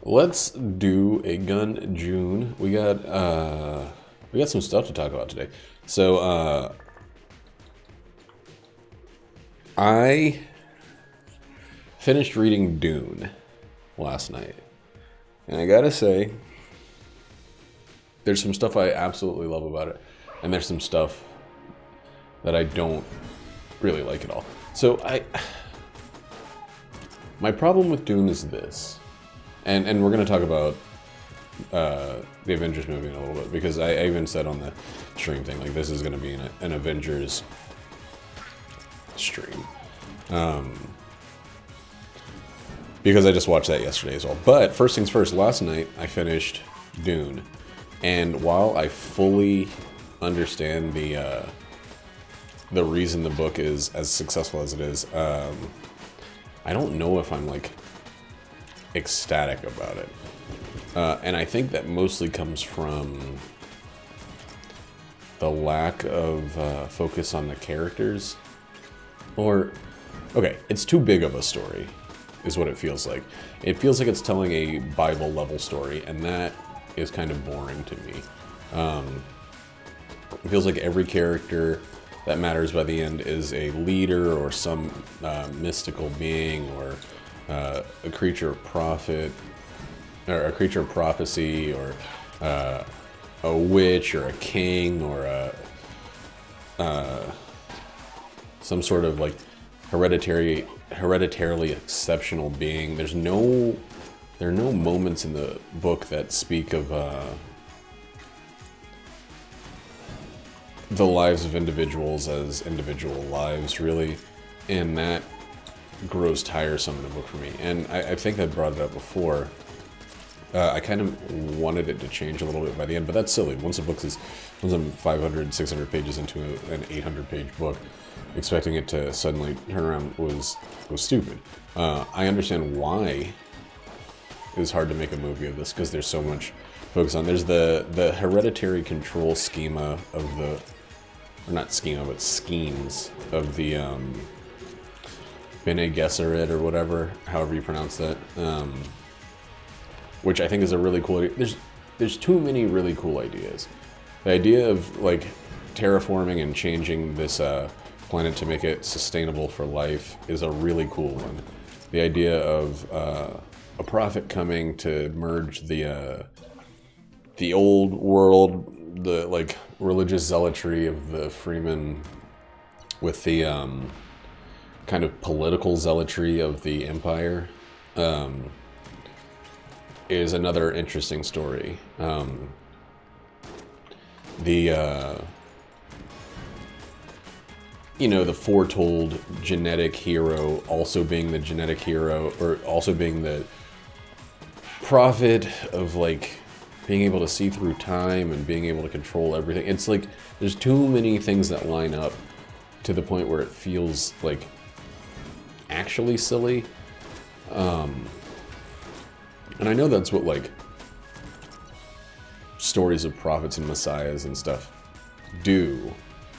Let's do a gun June. We got some stuff to talk about today. So I finished reading Dune last night. And I gotta say, there's some stuff I absolutely love about it, and there's some stuff that I don't really like at all. So my problem with Dune is this, and we're gonna talk about the Avengers movie in a little bit, because I even said on the stream thing, like, this is gonna be an Avengers stream. Because I just watched that yesterday as well. But first things first, last night I finished Dune. And while I fully understand the reason the book is as successful as it is, I don't know if I'm, like, ecstatic about it. And I think that mostly comes from the lack of focus on the characters. Or, okay, it's too big of a story, is what it feels like. It feels like it's telling a Bible-level story, and that is kind of boring to me. It feels like every character that matters by the end is a leader or some mystical being or a creature of prophet, or a creature of prophecy, or a witch, or a king, or some sort of, like, hereditarily exceptional being. There are no moments in the book that speak of the lives of individuals as individual lives, really, and that grows tiresome in the book for me. And I think I brought it up before. I kind of wanted it to change a little bit by the end, but that's silly. Once I'm 500, 600 pages into an 800-page book, expecting it to suddenly turn around was stupid. I understand why it was hard to make a movie of this, because there's so much focus on. There's the hereditary control schema of the, or not schema, but schemes of the Bene Gesserit, or whatever, however you pronounce that. Which I think is a really cool idea. There's too many really cool ideas. The idea of, like, terraforming and changing this planet to make it sustainable for life is a really cool one. The idea of a prophet coming to merge the old world, the, like, religious zealotry of the Freeman with the kind of political zealotry of the Empire, is another interesting story. You know, the foretold genetic hero also being the genetic hero, or also being the prophet of, like, being able to see through time and being able to control everything. It's like, there's too many things that line up to the point where it feels, like, actually silly. And I know that's what, like, stories of prophets and messiahs and stuff do,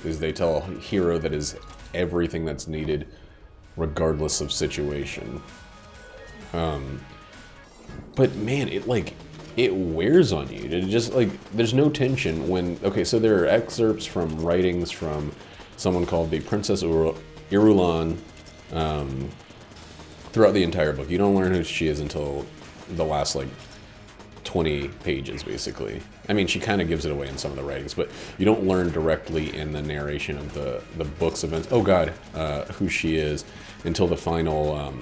is they tell a hero that is everything that's needed regardless of situation. But man, it wears on you. It just, like, there's no tension when, okay, so there are excerpts from writings from someone called the Princess Irulan throughout the entire book. You don't learn who she is until the last, like, 20 pages, basically. I mean, she kind of gives it away in some of the writings, but you don't learn directly in the narration of the book's events, oh god, who she is, until the final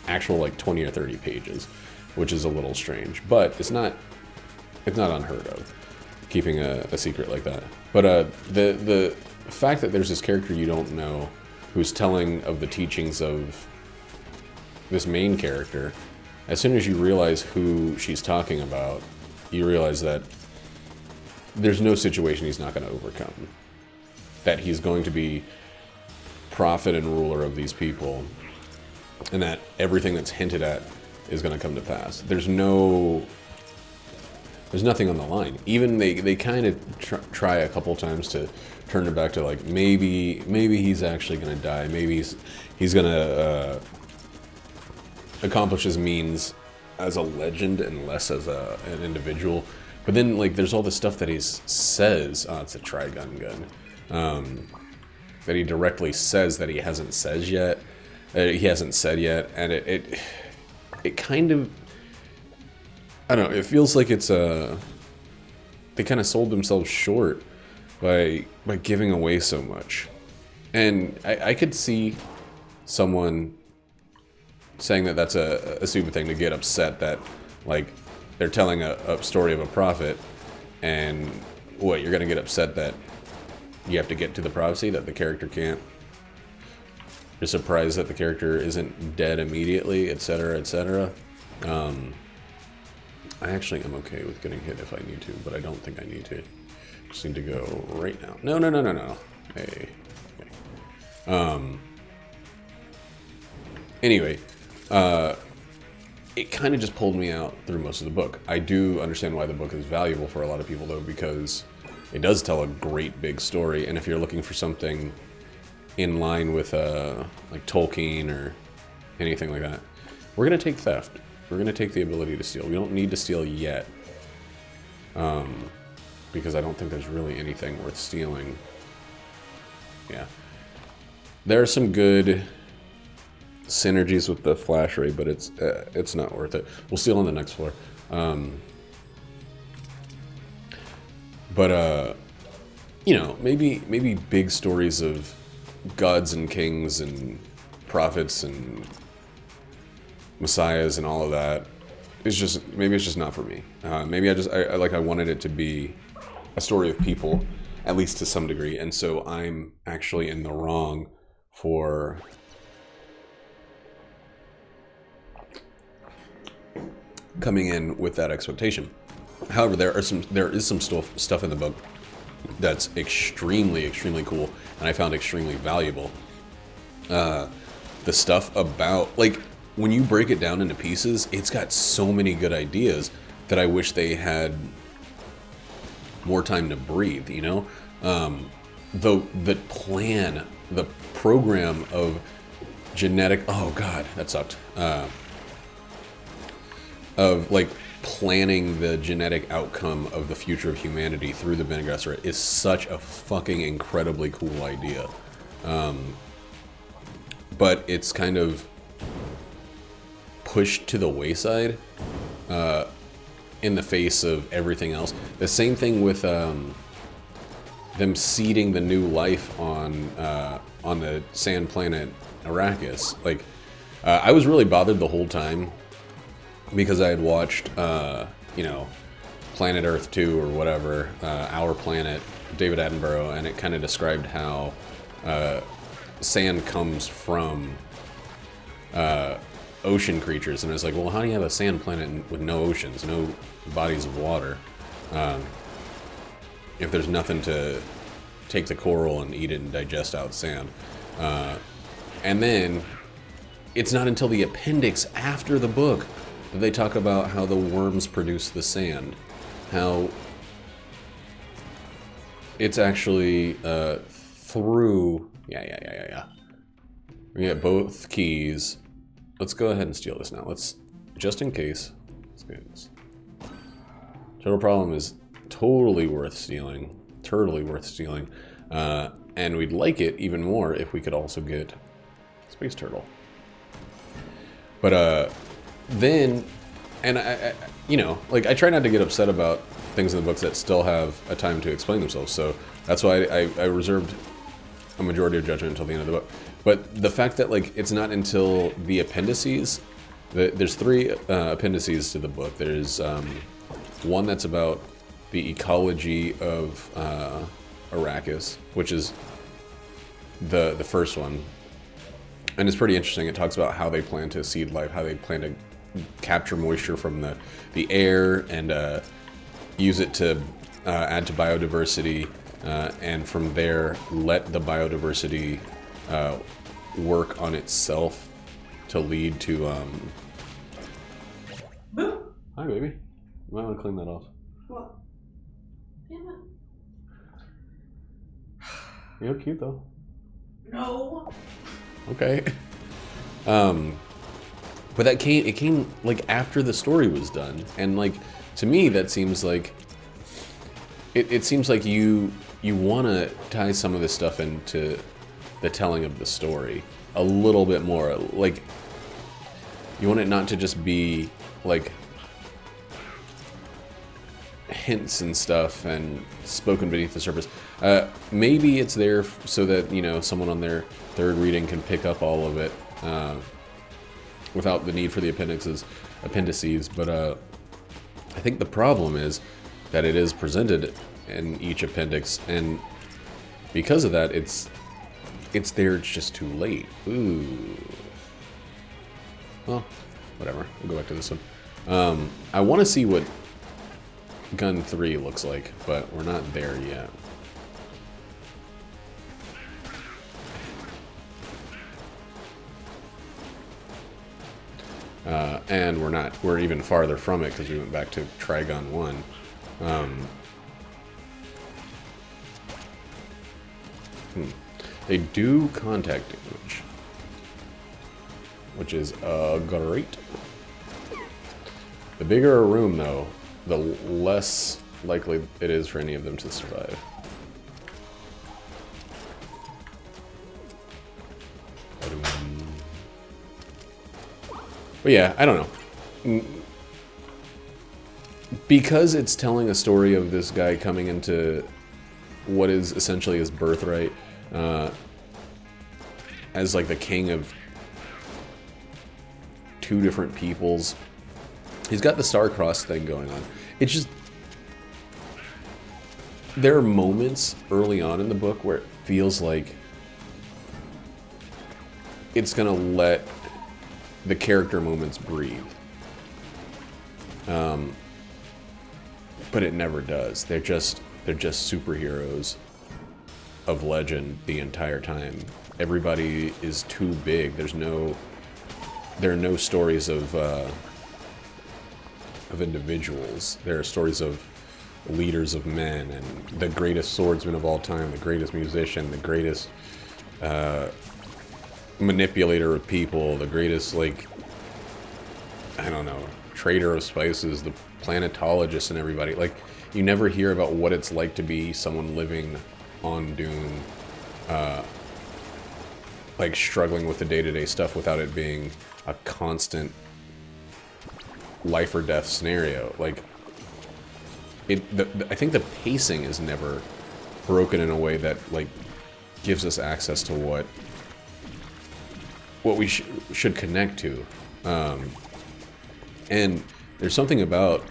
actual, like, 20 or 30 pages, which is a little strange. But it's not unheard of, keeping a secret like that. But the fact that there's this character you don't know who's telling of the teachings of this main character, as soon as you realize who she's talking about, you realize that there's no situation he's not going to overcome. That he's going to be prophet and ruler of these people, and that everything that's hinted at is going to come to pass. There's nothing on the line. Even they kind of try a couple times to turn it back to, like, maybe he's actually going to die. Maybe he's going to accomplish his means as a legend and less as an individual. But then, like, there's all the stuff that he says. Oh, it's a Trigun gun. That he directly says that he hasn't said yet. And it kind of, I don't know. It feels like it's they kind of sold themselves short by giving away so much. And I could see someone saying that that's a stupid thing to get upset that, like, they're telling a story of a prophet, and what, you're gonna get upset that you have to get to the prophecy, that the character can't. You're surprised that the character isn't dead immediately, etc., etc. I actually am okay with getting hit if I need to, but I don't think I need to. Just need to go right now. No. Hey. Okay. Anyway, it kind of just pulled me out through most of the book. I do understand why the book is valuable for a lot of people, though, because it does tell a great big story, and if you're looking for something in line with like Tolkien or anything like that, we're going to take theft. We're going to take the ability to steal. We don't need to steal yet, because I don't think there's really anything worth stealing. Yeah. There are some good synergies with the flash ray, but it's not worth it. We'll steal on the next floor. But you know, maybe big stories of gods and kings and prophets and messiahs and all of that is just, maybe it's just not for me. Maybe I wanted it to be a story of people, at least to some degree, and so I'm actually in the wrong for coming in with that expectation. However, there is some stuff in the book that's extremely cool, and I found extremely valuable. The stuff about, like, when you break it down into pieces, it's got so many good ideas that I wish they had more time to breathe, you know? The plan, the program of genetic, oh god, that sucked. Of, like, planning the genetic outcome of the future of humanity through the Bene Gesserit is such a fucking incredibly cool idea. But it's kind of pushed to the wayside in the face of everything else. The same thing with them seeding the new life on the sand planet Arrakis. Like, I was really bothered the whole time because I had watched, you know, Planet Earth 2 or whatever, Our Planet, David Attenborough, and it kind of described how sand comes from ocean creatures, and I was like, well, how do you have a sand planet with no oceans, no bodies of water, if there's nothing to take the coral and eat it and digest out sand? And then it's not until the appendix after the book that they talk about how the worms produce the sand, how it's actually through, we get both keys. Let's go ahead and steal this now. Let's, just in case, let's get this. Total problem is totally worth stealing. And we'd like it even more if we could also get Space Turtle. But then, and I, you know, like, I try not to get upset about things in the books that still have a time to explain themselves, so that's why I reserved a majority of judgment until the end of the book. But the fact that, like, it's not until the appendices, there's 3 appendices to the book. There's one that's about the ecology of Arrakis, which is the first one, and it's pretty interesting. It talks about how they plan to seed life, how they plan to capture moisture from the air and use it to add to biodiversity, and from there let the biodiversity work on itself to lead to Boop. Hi, baby. You might want to clean that off. What? Damn it. You look cute though. No. Okay. But it came like after the story was done, and like to me that seems like it seems like you want to tie some of this stuff into the telling of the story a little bit more. Like you want it not to just be like hints and stuff and spoken beneath the surface. Maybe it's there so that, you know, someone on their third reading can pick up all of it without the need for the appendices. But I think the problem is that it is presented in each appendix, and because of that, it's there. It's just too late. Ooh. Well, whatever. We'll go back to this one. I want to see what Gun 3 looks like, but we're not there yet. And we're even farther from it because we went back to Trigun 1. They do contact damage, which is great. The bigger a room, though, the less likely it is for any of them to survive. But yeah, I don't know. Because it's telling a story of this guy coming into what is essentially his birthright as like the king of two different peoples. He's got the star-crossed thing going on. It's just... there are moments early on in the book where it feels like it's gonna let the character moments breathe. But it never does. They're just superheroes of legend the entire time. Everybody is too big. There are no stories of individuals. There are stories of leaders of men and the greatest swordsman of all time, the greatest musician, the greatest manipulator of people, the greatest, like, I don't know, trader of spices, the planetologist and everybody. Like, you never hear about what it's like to be someone living on Dune, like struggling with the day-to-day stuff without it being a constant life or death scenario. Like, I think the pacing is never broken in a way that, like, gives us access to what we should connect to. And there's something about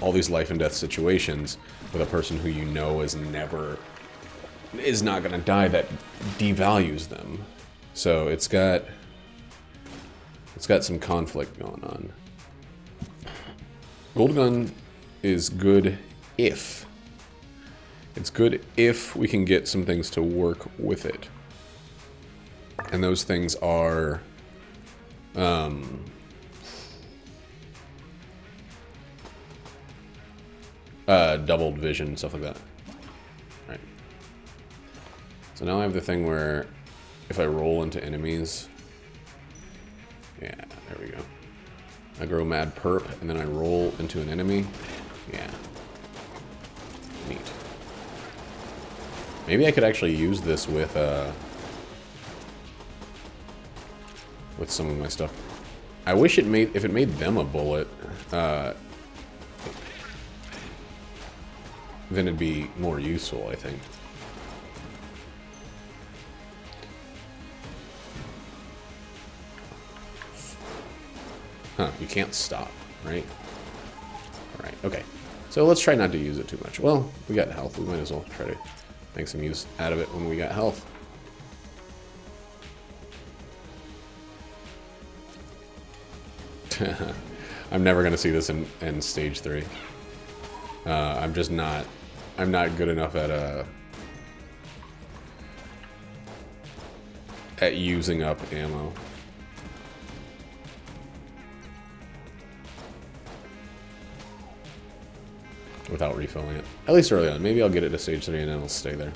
all these life and death situations with a person who you know is not gonna die that devalues them. So it's got some conflict going on. Gold Gun is good if we can get some things to work with it. And those things are doubled vision, stuff like that. Right. So now I have the thing where if I roll into enemies, yeah, there we go. I grow mad perp, and then I roll into an enemy. Yeah. Neat. Maybe I could actually use this with some of my stuff. I wish if it made them a bullet, then it'd be more useful, I think. Huh, you can't stop, right? Alright, okay. So let's try not to use it too much. Well, we got health. We might as well try to make some use out of it when we got health. I'm never going to see this in Stage 3. I'm just not... I'm not good enough at using up ammo. Without refilling it. At least early on. Maybe I'll get it to Stage 3 and then I'll stay there.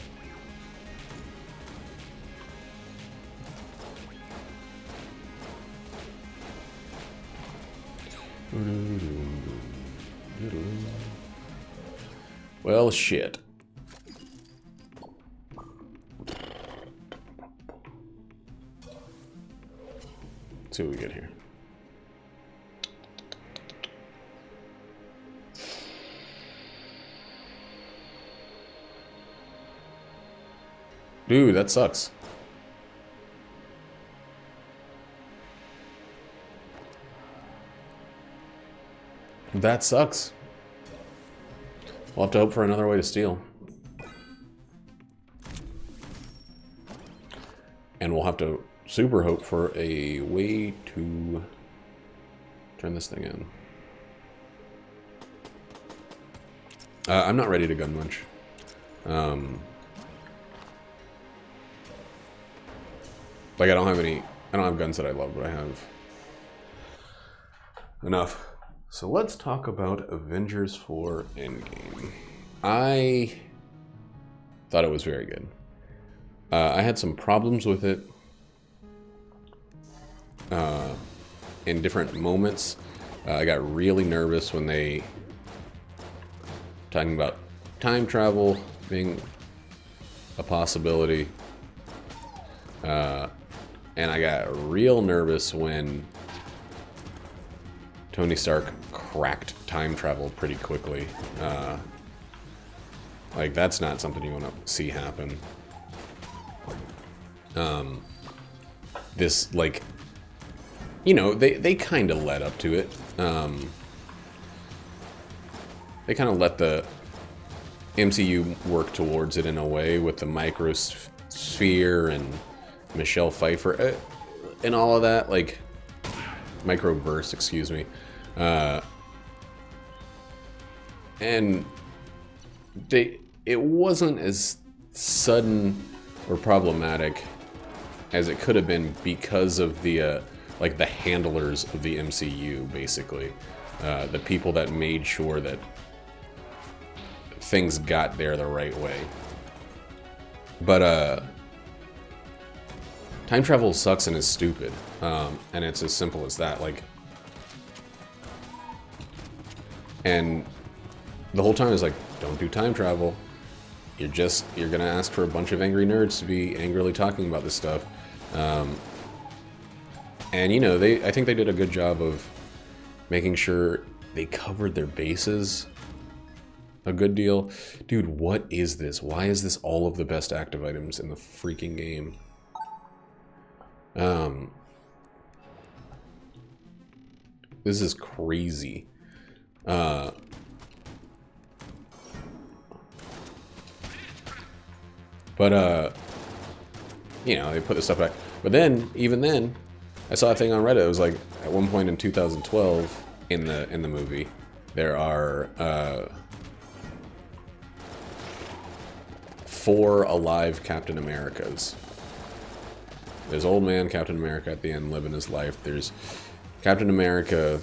Well, shit. Let's see what we get here. Dude, that sucks. That sucks. We'll have to hope for another way to steal. And we'll have to super hope for a way to turn this thing in. I'm not ready to gun munch. Like, I don't have guns that I love, but I have enough. So let's talk about Avengers 4 Endgame. I thought it was very good. I had some problems with it in different moments. I got really nervous when they talking about time travel being a possibility. And I got real nervous when Tony Stark cracked time travel pretty quickly. Like, that's not something you want to see happen. This, like, you know, they kind of led up to it. They kind of let the MCU work towards it in a way with the microsphere and Michelle Pfeiffer and all of that, like, microverse, excuse me. And it wasn't as sudden or problematic as it could have been because of the like the handlers of the MCU, basically, the people that made sure that things got there the right way. But time travel sucks and is stupid, and it's as simple as that. Like, and the whole time is like, don't do time travel. You're gonna ask for a bunch of angry nerds to be angrily talking about this stuff. And you know, I think they did a good job of making sure they covered their bases a good deal. Dude, what is this? Why is this all of the best active items in the freaking game? This is crazy. But you know, they put this stuff back. But then, even then, I saw a thing on Reddit. It was like, at one point in 2012, in the movie, there are 4 alive Captain Americas. There's old man Captain America at the end living his life. There's Captain America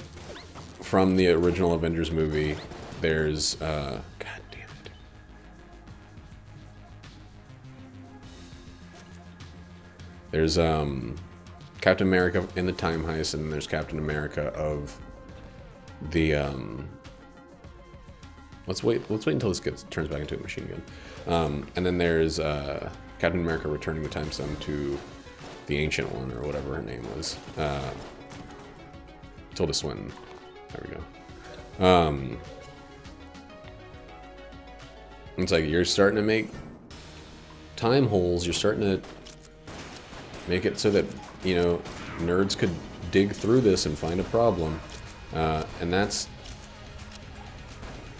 from the original Avengers movie. There's God damn it. There's Captain America in the Time Heist, and then there's Captain America of the let's wait until this turns back into a machine gun. And then there's Captain America returning the time stone to the Ancient One, or whatever her name was. Tilda Swinton. There we go. It's like, you're starting to make time holes. You're starting to make it so that, you know, nerds could dig through this and find a problem. And that's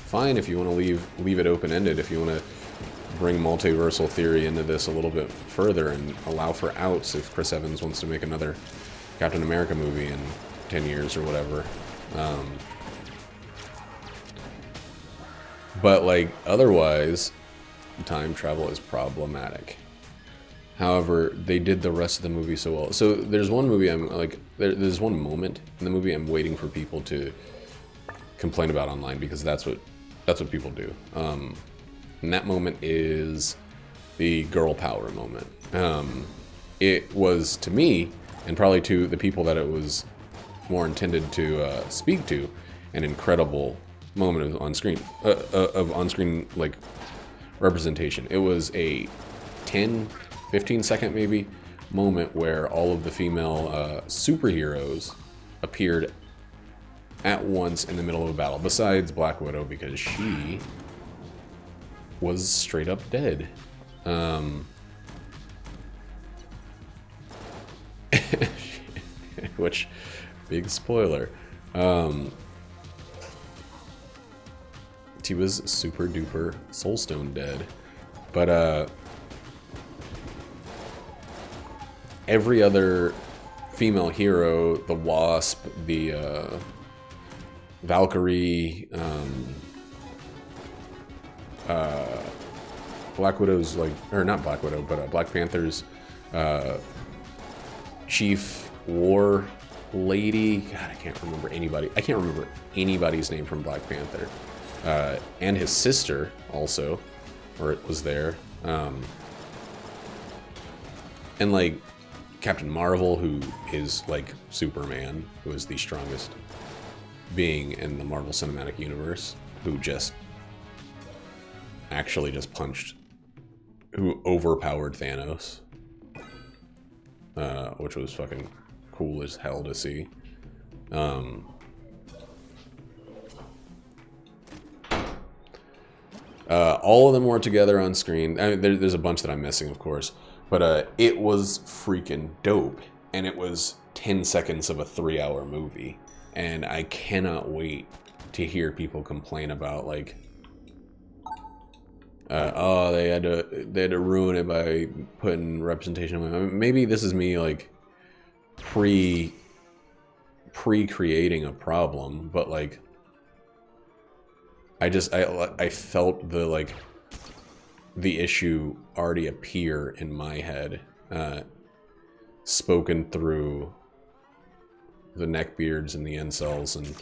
fine if you want to leave it open-ended, if you want to bring multiversal theory into this a little bit further and allow for outs if Chris Evans wants to make another Captain America movie in 10 years or whatever. But, like, otherwise, time travel is problematic. However, they did the rest of the movie so well. So there's one movie I'm like, there's one moment in the movie I'm waiting for people to complain about online, because that's what people do. And that moment is the girl power moment. It was, to me, and probably to the people that it was more intended to speak to, an incredible moment of on-screen like representation. It was a 10, 15 second maybe moment where all of the female superheroes appeared at once in the middle of a battle, besides Black Widow, because she was straight up dead. Which, big spoiler, she was super duper soulstone dead. But every other female hero, the Wasp, the Valkyrie, Black Widow's like, or not Black Widow, but Black Panther's Chief War Lady. God, I can't remember anybody. I can't remember anybody's name from Black Panther. And his sister also, or it was there. And like Captain Marvel, who is like Superman, who is the strongest being in the Marvel Cinematic Universe, who just actually just punched, who overpowered Thanos, which was fucking cool as hell to see. All of them were together on screen. I mean, there's a bunch that I'm missing, of course, but it was freaking dope, and it was 10 seconds of a 3-hour movie, and I cannot wait to hear people complain about like, oh, they had to ruin it by putting representation. I mean, maybe this is me like pre-creating a problem, but like I felt the like the issue already appear in my head, spoken through the neckbeards and the incels and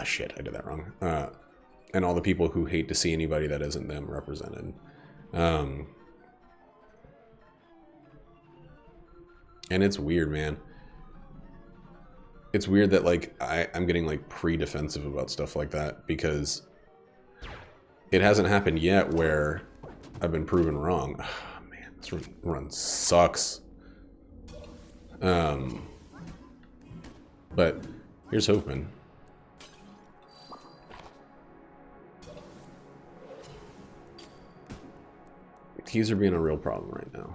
shit, I did that wrong. And all the people who hate to see anybody that isn't them represented. And it's weird, man. It's weird that like I'm getting like pre-defensive about stuff like that, because it hasn't happened yet where I've been proven wrong. Oh, man, this run sucks. But here's hoping. Keys are being a real problem right now.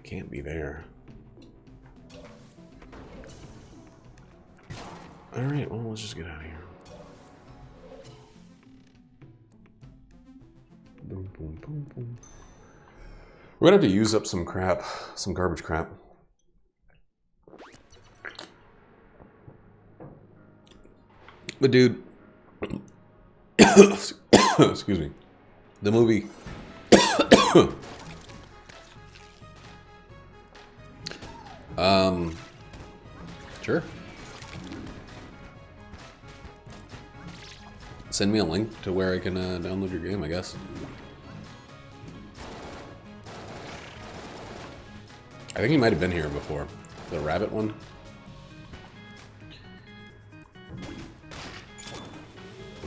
Can't be there. Alright, well, let's just get out of here. Boom, boom, boom, boom. We're gonna have to use up some crap, some garbage crap. But dude, excuse me, the movie, sure. Send me a link to where I can download your game, I guess. I think he might have been here before. The rabbit one.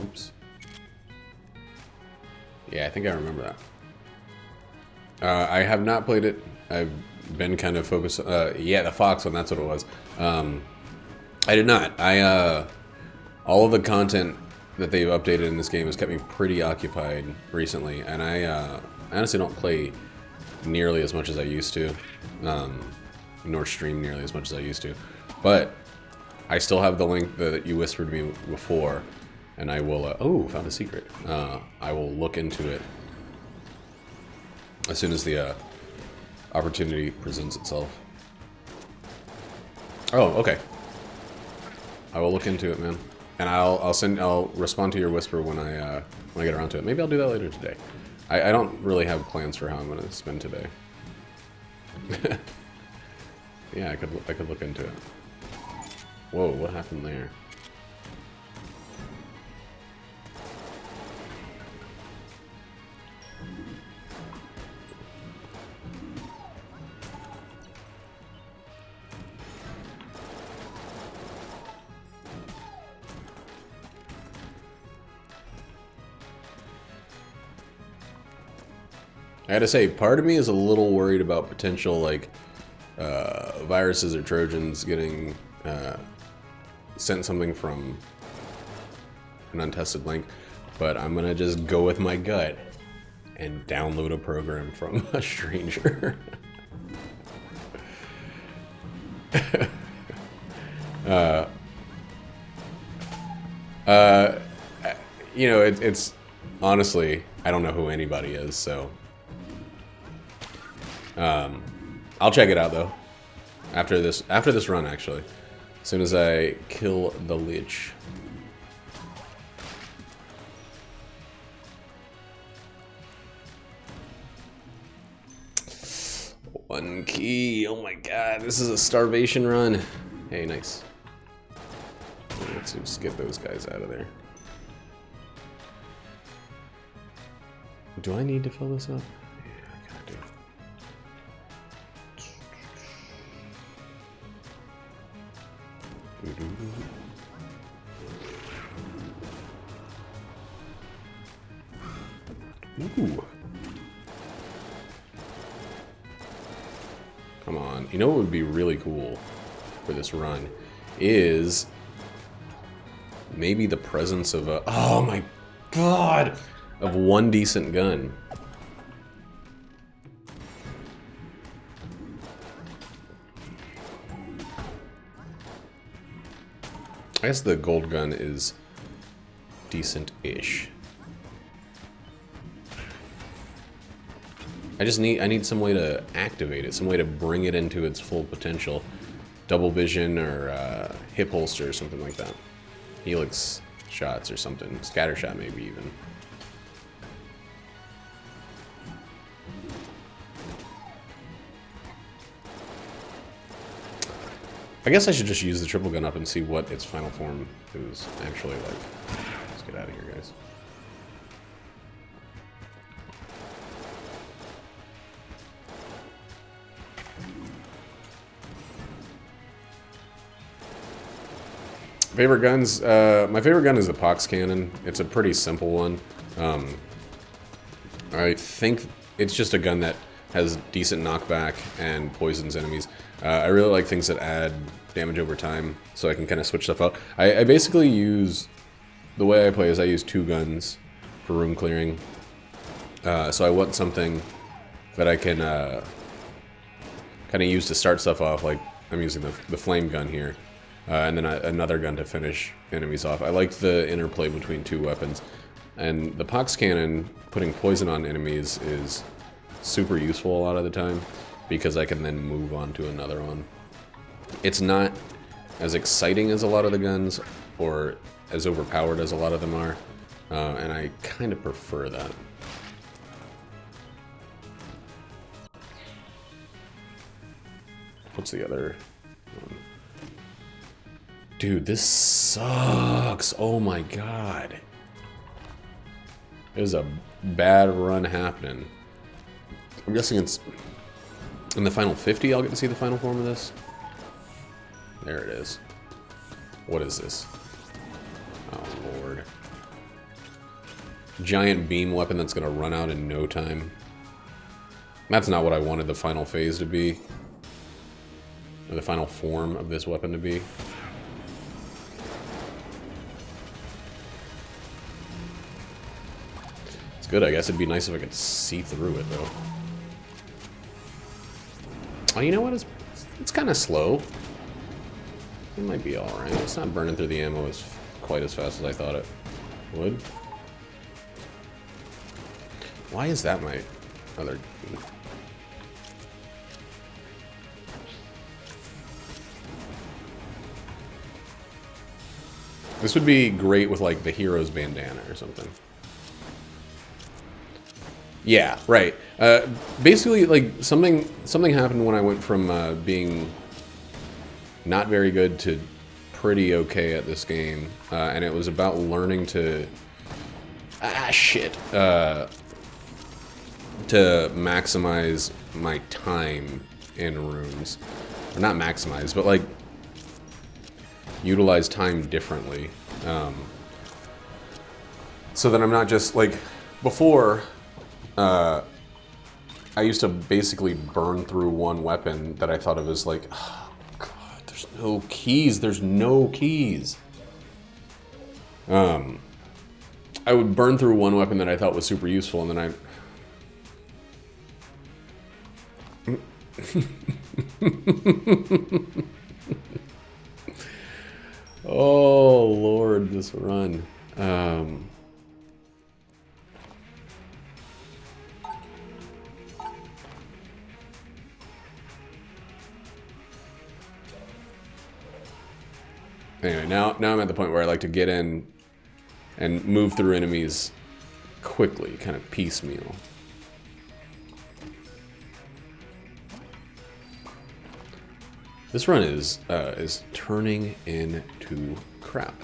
Oops. Yeah, I think I remember that. I have not played it. I've been kind of focused. Yeah, the Fox one, that's what it was. I did not. All of the content that they've updated in this game has kept me pretty occupied recently, and I honestly don't play nearly as much as I used to, nor stream nearly as much as I used to. But I still have the link that you whispered to me before, and I will, oh, found a secret. I will look into it as soon as the opportunity presents itself. Oh, okay. I will look into it, man. And I'll respond to your whisper when I get around to it. Maybe I'll do that later today. I don't really have plans for how I'm gonna spend today. Yeah, I could look into it. Whoa, what happened there? I gotta say, part of me is a little worried about potential, like, viruses or Trojans getting sent something from an untested link, but I'm gonna just go with my gut and download a program from a stranger. You know, it's honestly, I don't know who anybody is, so I'll check it out though after this run, actually, as soon as I kill the Lich. One key. Oh my god, this is a starvation run. Hey, nice. Let's just get those guys out of there. Do I need to fill this up? Yeah, I gotta do. Ooh. Come on. You know what would be really cool for this run is maybe the presence of a... Oh my god! Of one decent gun. I guess the gold gun is decent-ish. I need some way to activate it, some way to bring it into its full potential. Double vision or hip holster or something like that. Helix shots or something. Scatter shot maybe even. I guess I should just use the triple gun up and see what its final form is actually like. Let's get out of here, guys. Favorite guns? My favorite gun is the Pox Cannon. It's a pretty simple one. I think it's just a gun that has decent knockback and poisons enemies. I really like things that add damage over time, so I can kind of switch stuff out. I basically use... The way I play is I use two guns for room clearing. So I want something that I can kind of use to start stuff off, like I'm using the flame gun here. And then another gun to finish enemies off. I like the interplay between two weapons. And the Pox Cannon, putting poison on enemies, is super useful a lot of the time, because I can then move on to another one. It's not as exciting as a lot of the guns, or as overpowered as a lot of them are, and I kind of prefer that. What's the other one? Dude, this sucks. Oh my god. There's a bad run happening. I'm guessing it's in the final 50 I'll get to see the final form of this. There it is. What is this? Oh lord. Giant beam weapon that's gonna run out in no time. That's not what I wanted the final phase to be. Or the final form of this weapon to be. It's good, I guess. It'd be nice if I could see through it, though. Oh, you know what? It's kind of slow. It might be alright. It's not burning through the ammo quite as fast as I thought it would. Why is that my other... This would be great with, like, the hero's bandana or something. Yeah, right. Basically, like, something happened when I went from being not very good to pretty okay at this game, and it was about learning to... to maximize my time in rooms. Or not maximize, but, like, utilize time differently. So that I'm not just, like, before, I used to basically burn through one weapon that I thought of as like, oh god, there's no keys. There's no keys. I would burn through one weapon that I thought was super useful, and then oh Lord, this run. Anyway, now I'm at the point where I like to get in and move through enemies quickly, kind of piecemeal. This run is turning into crap.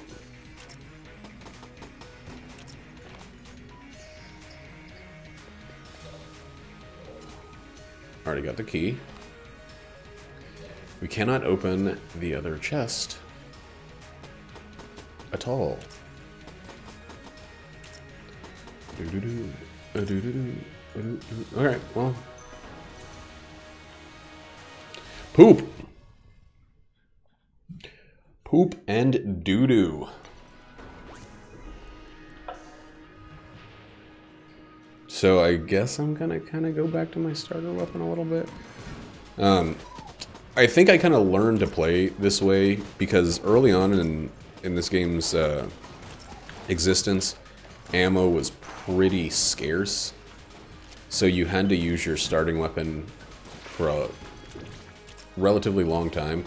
Already got the key. We cannot open the other chest at all. Alright, well. Poop! Poop and doo-doo. So I guess I'm gonna kind of go back to my starter weapon a little bit. I think I kind of learned to play this way because early on in this game's existence, ammo was pretty scarce. So you had to use your starting weapon for a relatively long time.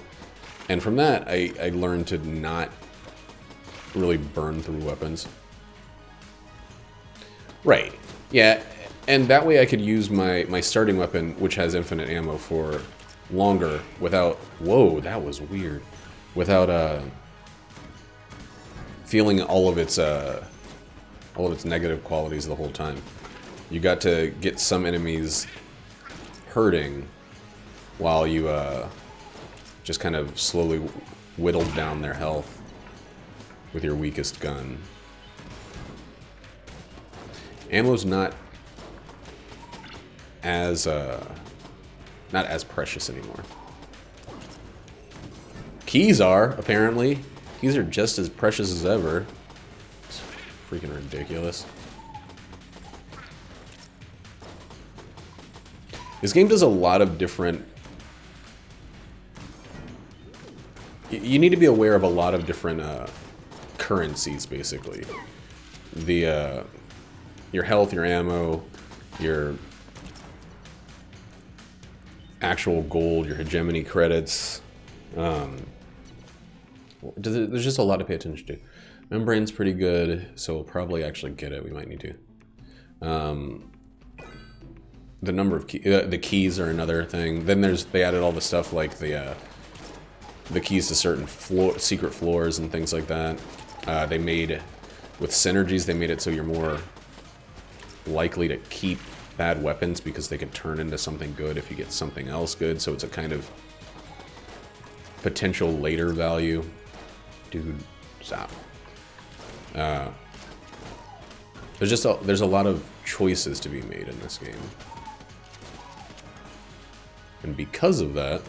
And from that, I learned to not really burn through weapons. Right. Yeah, and that way I could use my starting weapon, which has infinite ammo, for longer without... Whoa, that was weird. Without feeling all of its negative qualities the whole time. You got to get some enemies hurting while you just kind of slowly whittled down their health with your weakest gun. Ammo's not as precious anymore. Keys are, apparently. Keys are just as precious as ever. It's freaking ridiculous. This game does a lot of different... You need to be aware of a lot of different currencies, basically. Your health, your ammo, your actual gold, your hegemony credits. There's just a lot to pay attention to. Membrane's pretty good, so we'll probably actually get it. We might need to. The number of the keys are another thing. Then they added all the stuff like the keys to certain secret floors and things like that. They made, with synergies, they made it so you're more likely to keep bad weapons because they can turn into something good if you get something else good. So it's a kind of potential later value. Dude, stop. There's a lot of choices to be made in this game. And because of that,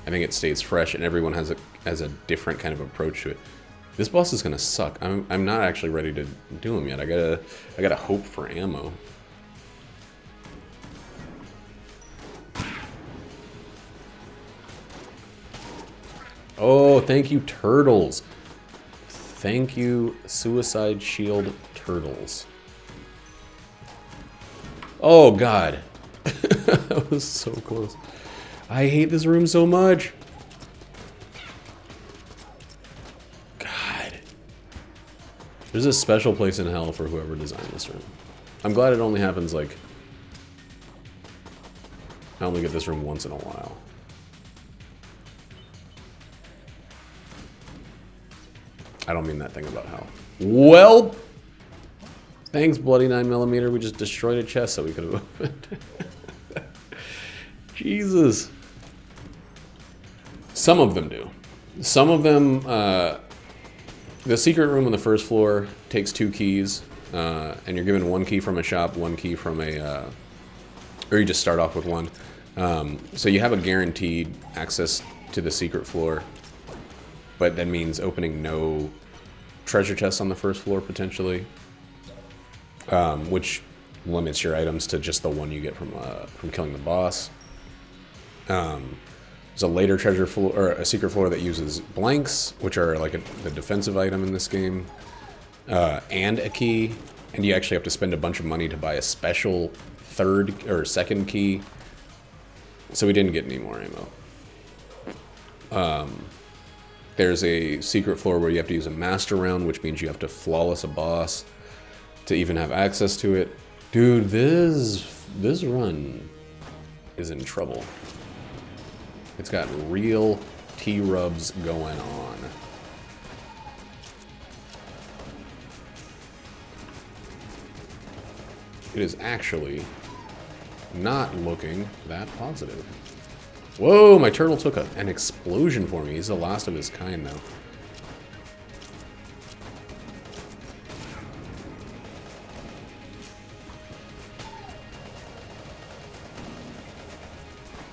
I think it stays fresh and everyone has a different kind of approach to it. This boss is gonna suck. I'm not actually ready to do him yet. I gotta hope for ammo. Oh, thank you, turtles. Thank you, Suicide Shield turtles. Oh god. That was so close. I hate this room so much. God. There's a special place in hell for whoever designed this room. I'm glad it only happens, like... I only get this room once in a while. I don't mean that thing about hell. Well... Thanks, Bloody 9mm. We just destroyed a chest that we could have opened. Jesus. Some of them do. Some of them, the secret room on the first floor takes 2 keys, and you're given 1 key from a shop, 1 key from a or you just start off with one. So you have a guaranteed access to the secret floor, but that means opening no treasure chests on the first floor potentially, which limits your items to just the one you get from killing the boss. There's a later treasure floor, or a secret floor that uses blanks, which are like the defensive item in this game, and a key, and you actually have to spend a bunch of money to buy a special third or second key. So we didn't get any more ammo. There's a secret floor where you have to use a master round, which means you have to flawless a boss to even have access to it. Dude, this run is in trouble. It's got real T-rubs going on. It is actually not looking that positive. Whoa, my turtle took an explosion for me. He's the last of his kind, though.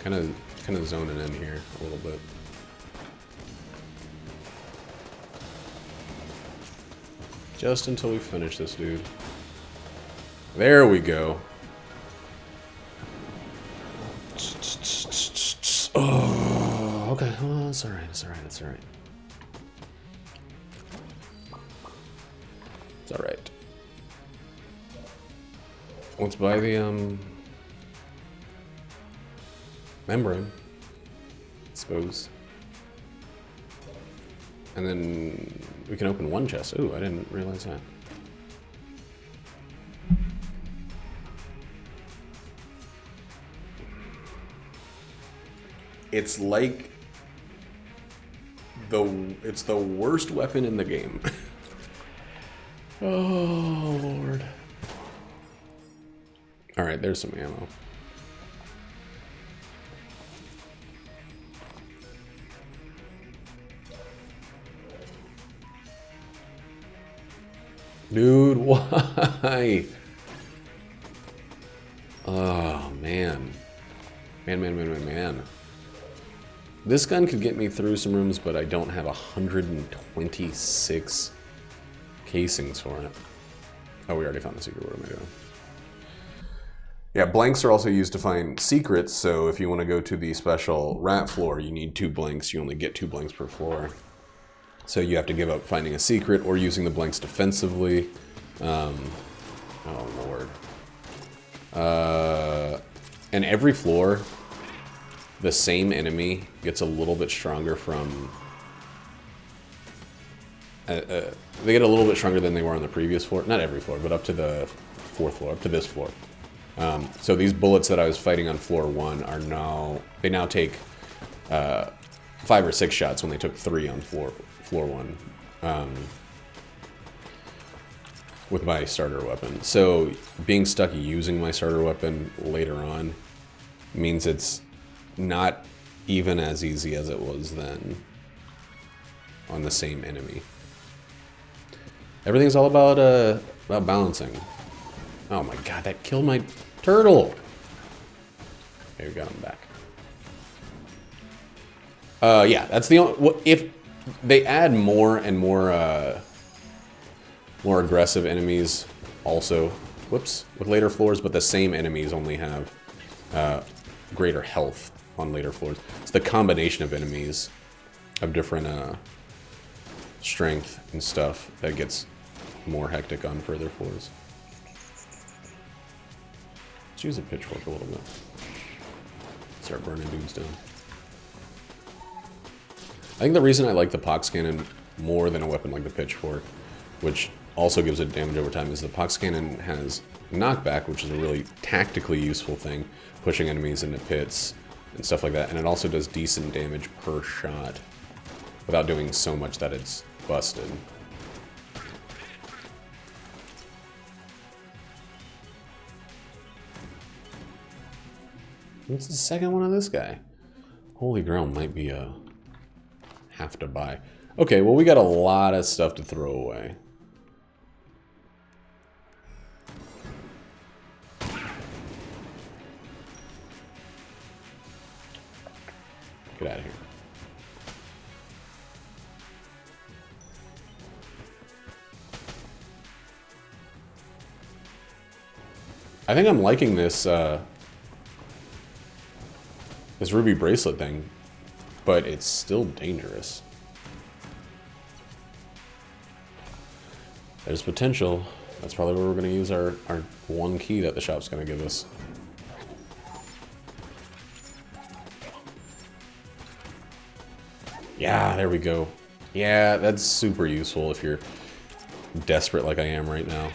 Kind of zoning in here a little bit. Just until we finish this dude. There we go. Oh, okay. Oh, it's alright, it's alright, it's alright. It's alright. Let's buy the, membrane, I suppose. And then we can open one chest. Ooh, I didn't realize that. It's like it's the worst weapon in the game. Oh, Lord. All right, there's some ammo. Dude, why? Oh, man. Man. This gun could get me through some rooms, but I don't have 126 casings for it. Oh, we already found the secret. What am I doing? Yeah, blanks are also used to find secrets, so if you want to go to the special rat floor, you need 2 blanks. You only get 2 blanks per floor. So you have to give up finding a secret or using the blanks defensively. Oh, Lord. And every floor, the same enemy gets a little bit stronger from... they get a little bit stronger than they were on the previous floor. Not every floor, but up to the 4th floor, up to this floor. So these bullets that I was fighting on floor 1 are now... They now take 5 or 6 shots when they took 3 on floor 1. With my starter weapon. So being stuck using my starter weapon later on means it's not even as easy as it was then on the same enemy. Everything's all about balancing. Oh my god, that killed my turtle! Okay, we got him back. Yeah, that's the only... If they add more and more aggressive enemies also, whoops, with later floors, but the same enemies only have greater health on later floors. It's the combination of enemies of different strength and stuff that gets more hectic on further floors. Let's use a pitchfork a little bit. Start burning dudes down. I think the reason I like the pox cannon more than a weapon like the pitchfork, which also gives it damage over time, is the pox cannon has knockback, which is a really tactically useful thing, pushing enemies into pits and stuff like that, and it also does decent damage per shot without doing so much that it's busted. What's the second one of this guy? Holy Grail might be a have to buy. Okay, well, we got a lot of stuff to throw away. Get out of here. I think I'm liking this this ruby bracelet thing, but it's still dangerous. There's potential. That's probably where we're going to use our one key that the shop's going to give us. Yeah, there we go. Yeah, that's super useful if you're desperate like I am right now.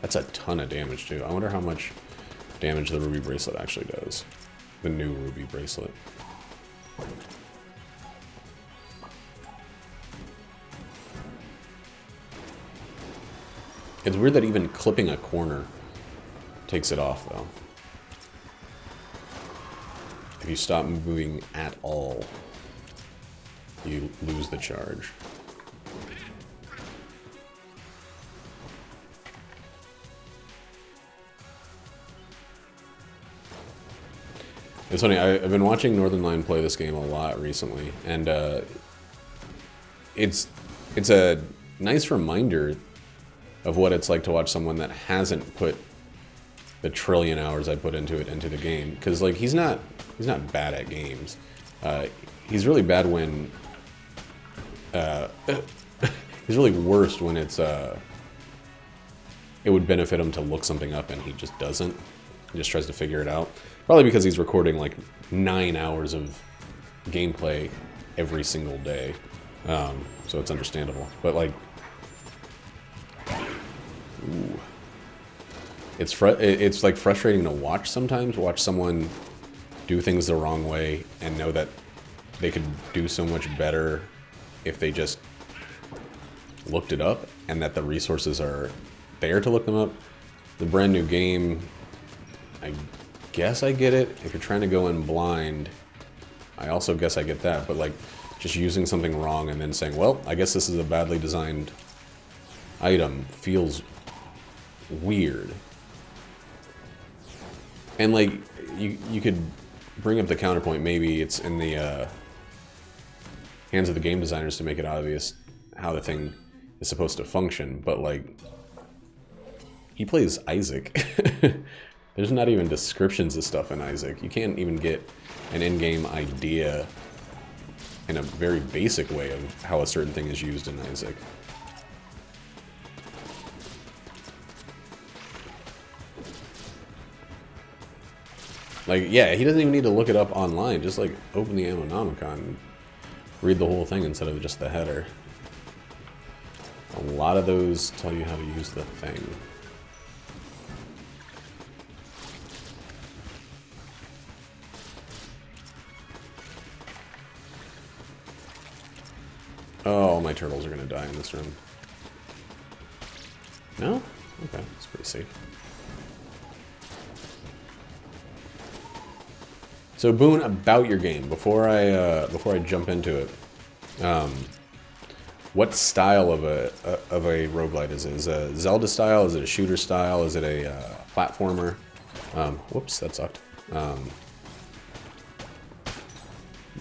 That's a ton of damage, too. I wonder how much damage the ruby bracelet actually does. The new ruby bracelet. It's weird that even clipping a corner takes it off, though. If you stop moving at all, you lose the charge. It's funny, I've been watching Northern Lion play this game a lot recently, and it's a nice reminder of what it's like to watch someone that hasn't put the trillion hours I put into the game. Because like he's not bad at games. He's really bad when he's really worst when it's it would benefit him to look something up and he just doesn't. He just tries to figure it out. Probably because he's recording like 9 hours of gameplay every single day. So it's understandable. But like, ooh. It's like frustrating to watch sometimes. Watch someone do things the wrong way and know that they could do so much better if they just looked it up, and that the resources are there to look them up. The brand new game, I guess I get it. If you're trying to go in blind, I also guess I get that. But like, just using something wrong and then saying, well, I guess this is a badly designed item feels weird. And like, you could bring up the counterpoint, maybe it's in the hands of the game designers to make it obvious how the thing is supposed to function, but like, he plays Isaac. There's not even descriptions of stuff in Isaac. You can't even get an in-game idea in a very basic way of how a certain thing is used in Isaac. Like, yeah, he doesn't even need to look it up online. Just, like, open the Ammonomicon and read the whole thing instead of just the header. A lot of those tell you how to use the thing. Oh, my turtles are gonna die in this room. No? Okay, it's pretty safe. So Boone, about your game, before I jump into it, what style of a roguelite is it? Is it a Zelda style? Is it a shooter style? Is it a platformer? Whoops, that sucked.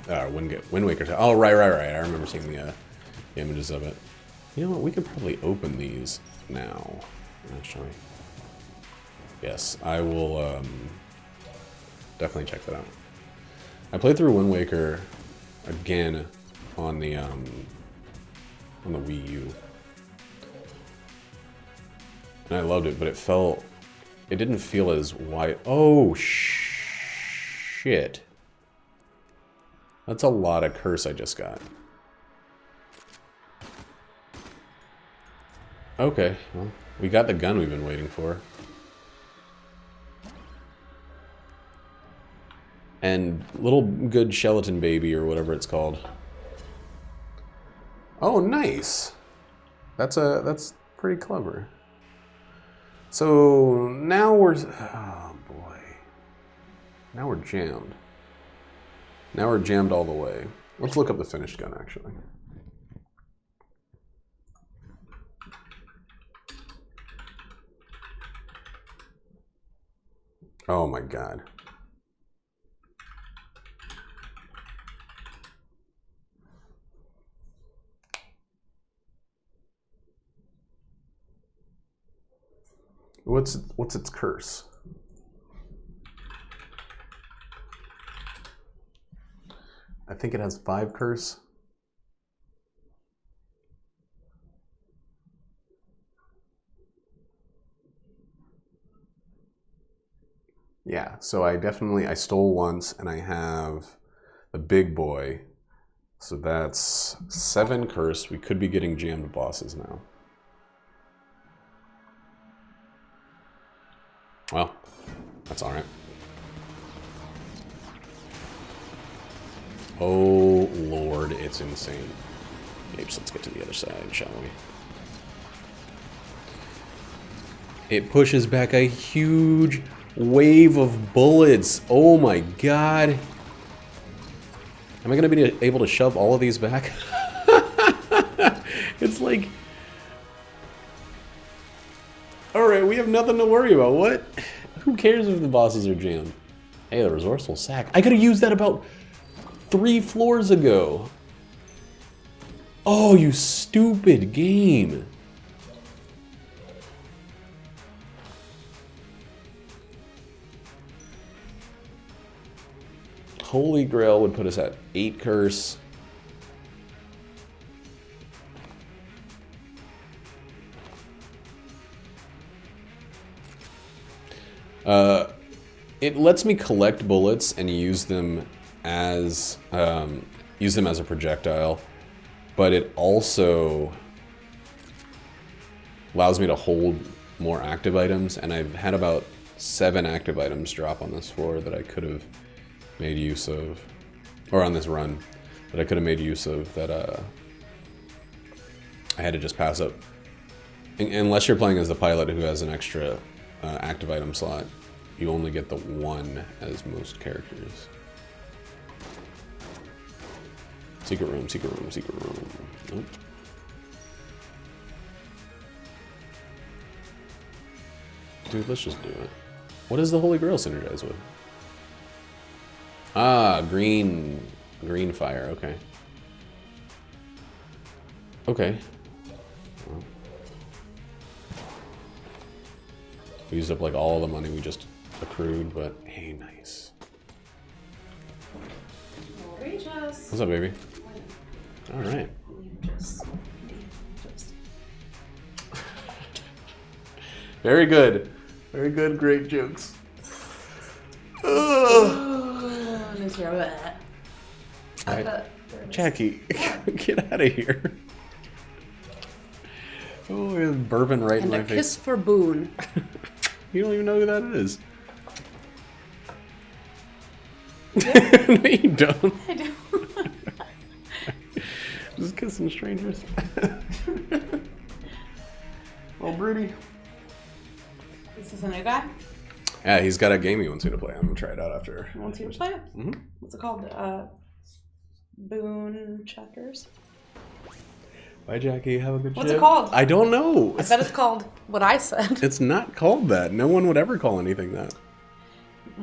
Wind Waker style. Oh, right. I remember seeing the images of it. You know what? We could probably open these now, actually. Yes, I will definitely check that out. I played through Wind Waker again on the Wii U, and I loved it, but it didn't feel as wide. Oh shit! That's a lot of curse I just got. Okay, well, we got the gun we've been waiting for. And little good skeleton baby, or whatever it's called. Oh, nice. That's pretty clever. So now oh boy. Now we're jammed. Now we're jammed all the way. Let's look up the finished gun, actually. Oh my god. What's its curse? I think it has 5 curse. Yeah, so I stole once, and I have the big boy. So that's 7 curse. We could be getting jammed bosses now. Well, that's alright. Oh Lord, it's insane. Apes, let's get to the other side, shall we? It pushes back a huge wave of bullets. Oh my god. Am I going to be able to shove all of these back? It's like... Alright, we have nothing to worry about. What? Who cares if the bosses are jammed? Hey, the resourceful sack. I could have used that about 3 floors ago. Oh, you stupid game. Holy Grail would put us at 8 curse. It lets me collect bullets and use them as a projectile, but it also allows me to hold more active items, and I've had about 7 active items drop on this floor that I could have made use of, or on this run, that I could have made use of that I had to just pass up. Unless you're playing as the pilot who has an extra active item slot, you only get the 1 as most characters. Secret room, secret room, secret room. Nope. Dude, let's just do it. What does the Holy Grail synergize with? Ah, green fire, okay. Okay. Well, we used up like all the money we just accrued, but hey, nice. What's up, baby? All right. Very good. Very good, great jokes. Right. Jackie, get out of here. Oh, it's burping right in my face. And a kiss for Boone. You don't even know who that is. Yeah. No, you don't. I do. Just kissing strangers. Oh, Broody. Is this a new guy? Yeah, he's got a game he wants me to play. I'm gonna try it out after. You want to play it? Mm-hmm. What's it called? Boone Checkers? Bye, Jackie. Have a good What's trip. it called? I don't know. I bet it's called what I said. It's not called that. No one would ever call anything that.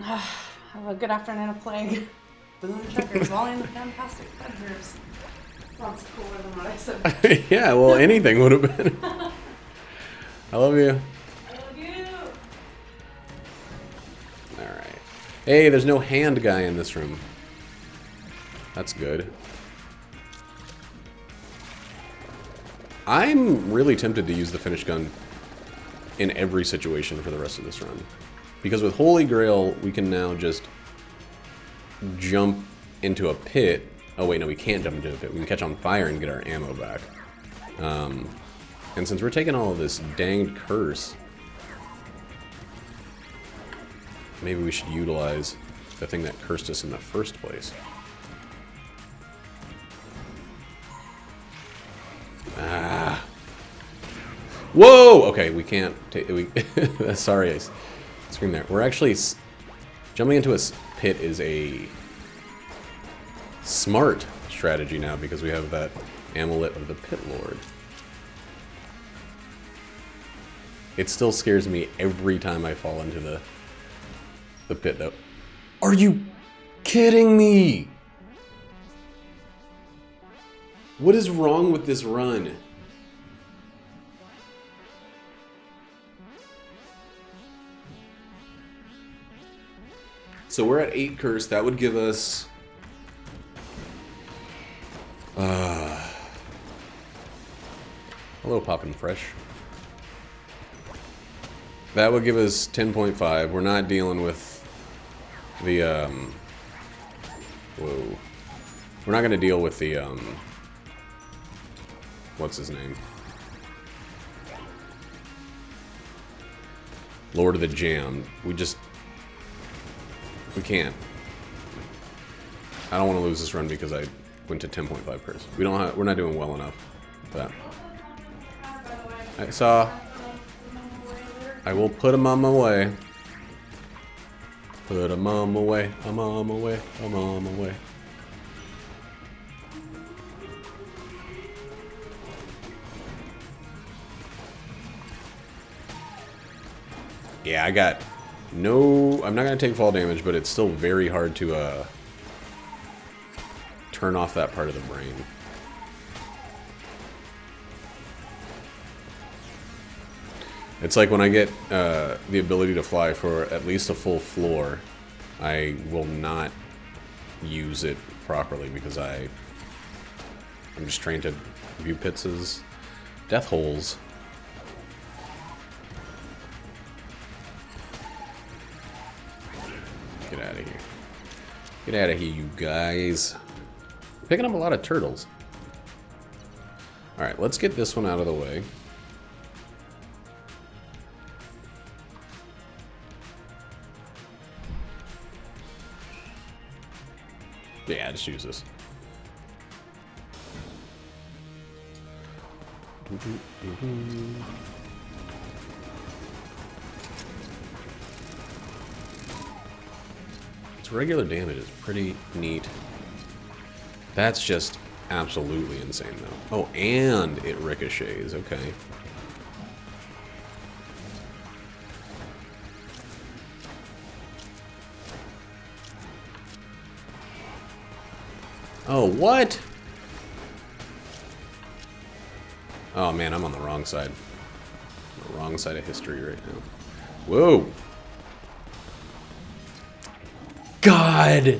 Have a good afternoon of playing Boone Checkers while in the fantastic adventures. Sounds cooler than what I said. Yeah, well, anything would have been. I love you. I love you. Alright. Hey, there's no hand guy in this room. That's good. I'm really tempted to use the finish gun in every situation for the rest of this run. Because with Holy Grail, we can now just jump into a pit. Oh wait, no, we can't jump into a pit. We can catch on fire and get our ammo back. And since we're taking all of this danged curse, maybe we should utilize the thing that cursed us in the first place. Ah. Whoa! Okay, we can't take... Sorry, I screamed there. We're actually... Jumping into a pit is a smart strategy now because we have that amulet of the Pit Lord. It still scares me every time I fall into the pit, though. Are you kidding me? What is wrong with this run? So we're at 8 curse. That would give us... hello, Poppin' Fresh. That would give us 10.5. We're not dealing with the, whoa. We're not going to deal with the, what's his name? Lord of the Jam. We can't. I don't want to lose this run because I went to 10.5 curse. We're not doing well enough for that. I saw. I will put him on my way. Put him on my way. I'm on my way. I'm on my way. Yeah, I got no... I'm not going to take fall damage, but it's still very hard to turn off that part of the brain. It's like when I get the ability to fly for at least a full floor, I will not use it properly because I'm just trained to view pits as death holes. Get out of here. Get out of here, you guys. Picking up a lot of turtles. Alright, let's get this one out of the way. Yeah, just use this. Its regular damage is pretty neat. That's just absolutely insane, though. Oh, and it ricochets. Okay. Oh, what? Oh, man, I'm on the wrong side. The wrong side of history right now. Whoa. God!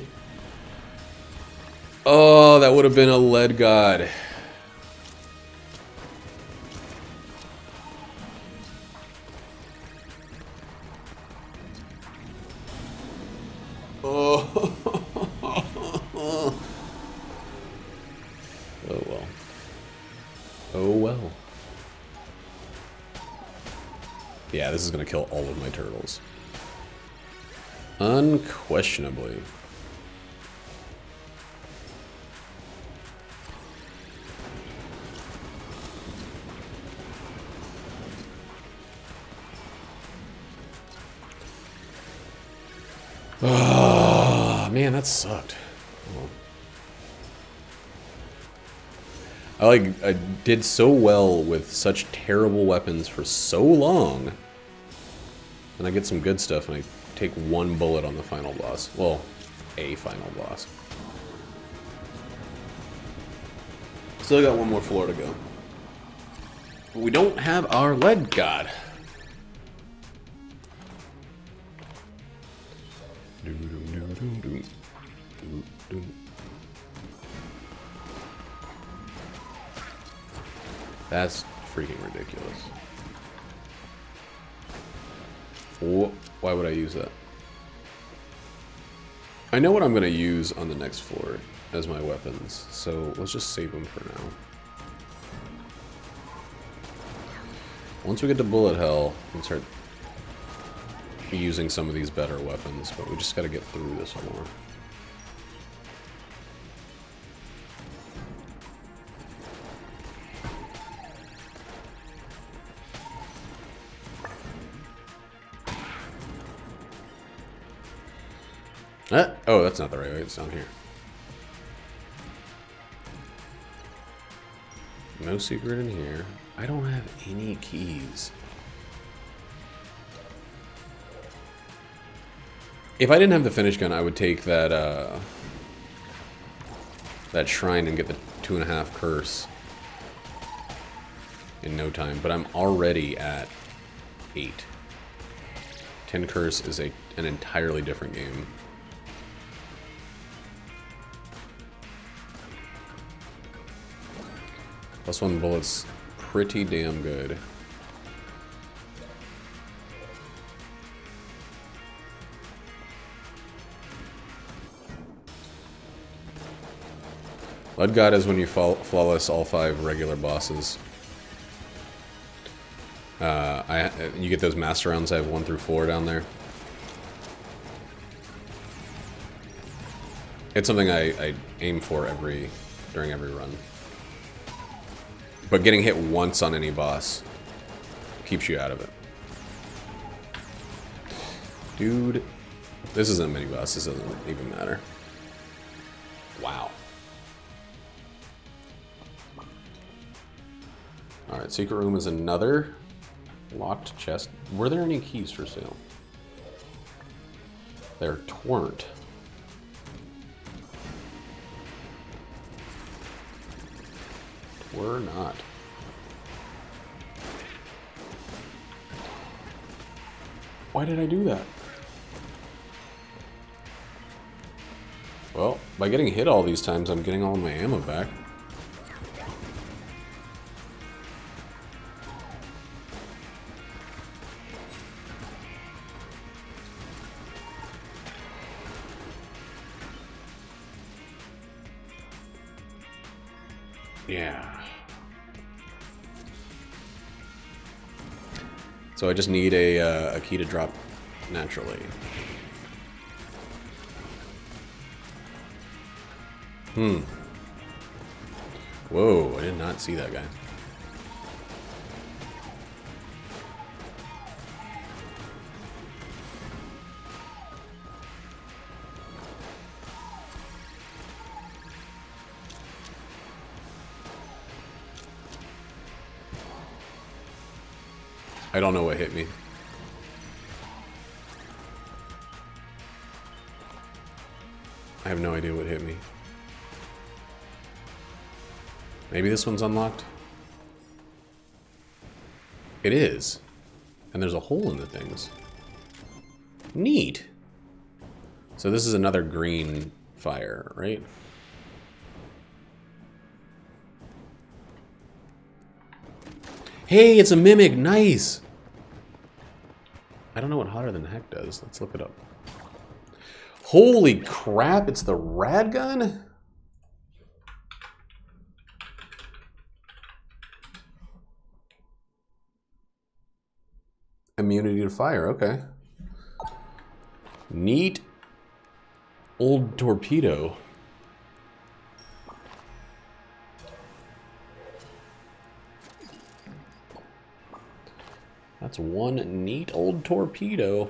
Oh, that would have been a lead god. Oh. Oh well. Oh well. Yeah, this is gonna kill all of my turtles. Unquestionably. Oh, man, that sucked. I did so well with such terrible weapons for so long. And I get some good stuff and I take one bullet on the final boss. Well, a final boss. Still got one more floor to go. But we don't have our lead god. That's freaking ridiculous. Why would I use that? I know what I'm going to use on the next floor as my weapons, so let's just save them for now. Once we get to bullet hell, we can start using some of these better weapons, but we just got to get through this more. Oh, that's not the right way. It's down here. No secret in here. I don't have any keys. If I didn't have the finish gun, I would take that that shrine and get the 2.5 curse in no time. But I'm already at 8. 10 curse is an entirely different game. +1 bullets, pretty damn good. Blood God is when you flawless all 5 regular bosses. You get those master rounds. I have 1 through 4 down there. It's something I aim for during every run. But getting hit once on any boss keeps you out of it. Dude, this isn't a mini boss. This doesn't even matter. Wow. Alright, secret room is another locked chest. Were there any keys for sale? There weren't. Were not. Why did I do that? Well, by getting hit all these times, I'm getting all my ammo back. Yeah. So I just need a key to drop naturally. Whoa, I did not see that guy. I don't know what hit me. I have no idea what hit me. Maybe this one's unlocked? It is. And there's a hole in the things. Neat. So this is another green fire, right? Hey, it's a mimic. Nice. I don't know what hotter than heck does. Let's look it up. Holy crap, it's the rad gun? Immunity to fire, okay. Neat old torpedo. That's one neat old torpedo.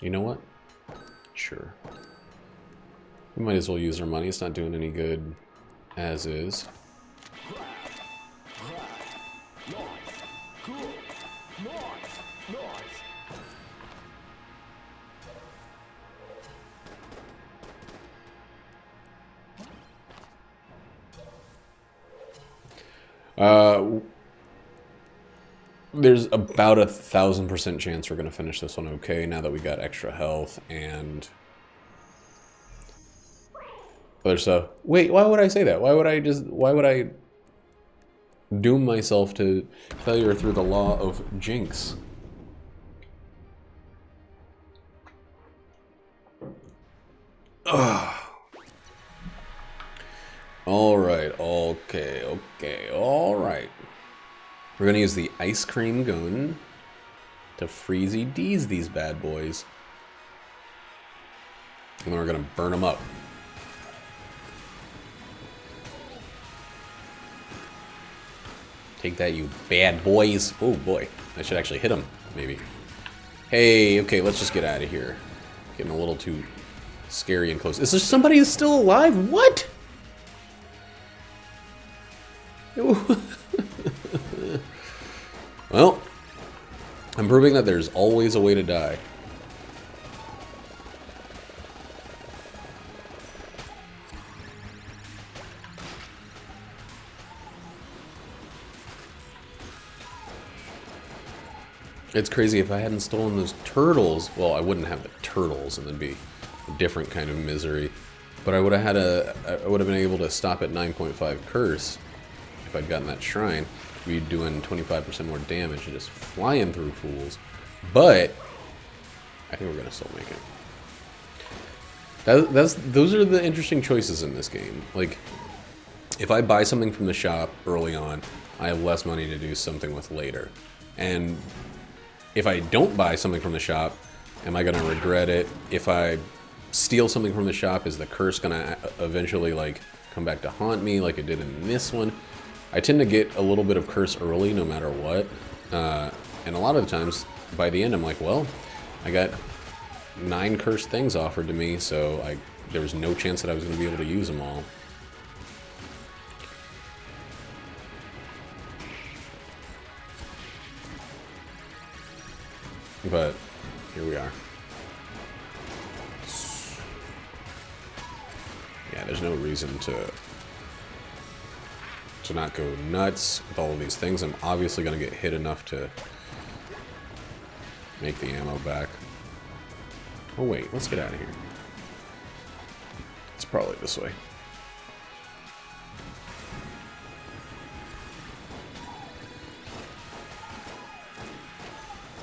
You know what? Sure. We might as well use our money. It's not doing any good as is. There's about 1,000% chance we're gonna finish this one okay now that we got extra health and other stuff. Wait, why would I say that? Why would I doom myself to failure through the law of jinx? Ugh. Alright, okay, alright. We're gonna use the ice cream gun to freezy D's these bad boys. And then we're gonna burn them up. Take that, you bad boys. Oh boy, I should actually hit them, maybe. Hey, okay, let's just get out of here. Getting a little too scary and close. Is there somebody who's still alive? What? Well, I'm proving that there's always a way to die. It's crazy, if I hadn't stolen those turtles, well, I wouldn't have the turtles, and it'd be a different kind of misery. But I would have had I would have been able to stop at 9.5 curse if I'd gotten that shrine. Be doing 25% more damage and just flying through fools. But I think we're gonna still make it. Those are the interesting choices in this game. Like, if I buy something from the shop early on, I have less money to do something with later. And if I don't buy something from the shop, am I gonna regret it? If I steal something from the shop, is the curse gonna eventually like come back to haunt me like it did in this one? I tend to get a little bit of curse early no matter what. And a lot of the times, by the end, I'm like, well, I got 9 cursed things offered to me, so there was no chance that I was going to be able to use them all. But here we are. Yeah, there's no reason to not go nuts with all of these things. I'm obviously going to get hit enough to make the ammo back. Oh wait, let's get out of here. It's probably this way.